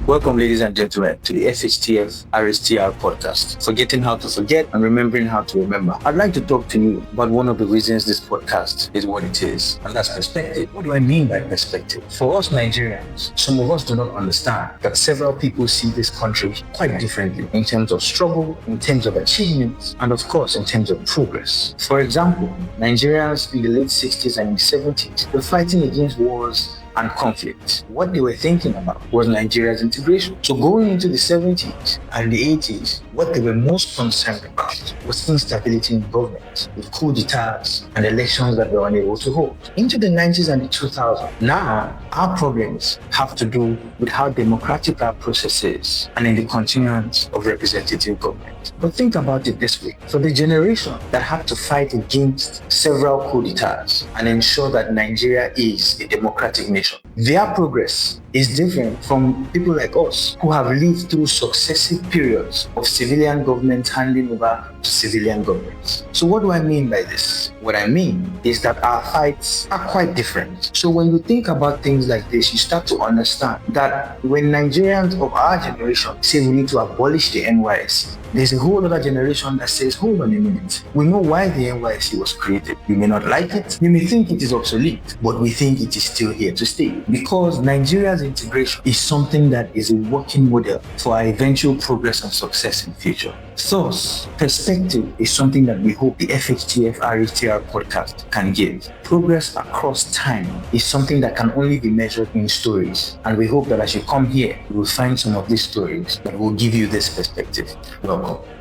Welcome, ladies and gentlemen, to the Fhtf Rhtr podcast, Forgetting How to Forget and Remembering How to Remember. I'd like to talk to you about one of the reasons this podcast is what it is, and that's perspective. What do I mean by perspective? For us Nigerians, some of us do not understand that several people see this country quite differently in terms of struggle, in terms of achievements, and of course in terms of progress. For example, Nigerians in the late 60s and 70s were fighting against wars and conflict. What they were thinking about was Nigeria's integration. So going into the 70s and the 80s, what they were most concerned about was instability in government, with coup d'etats and elections that they were unable to hold. Into the 90s and the 2000s, now our problems have to do with how democratic our process is and in the continuance of representative government. But think about it this way. For the generation that had to fight against several coup d'etats and ensure that Nigeria is a democratic nation, their progress is different from people like us who have lived through successive periods of civilian government handing over to civilian governments. So what do I mean by this? What I mean is that our fights are quite different. So when you think about things like this, you start to understand that when Nigerians of our generation say we need to abolish the NYSC, there's a whole other generation that says, hold on a minute, we know why the NYSC was created. We may not like it, we may think it is obsolete, but we think it is still here to stay. Because Nigeria's integration is something that is a working model for our eventual progress and success in the future. Thus, perspective is something that we hope the Fhtf Rhtr podcast can give. Progress across time is something that can only be measured in stories. And we hope that as you come here, you will find some of these stories that will give you this perspective. Welcome.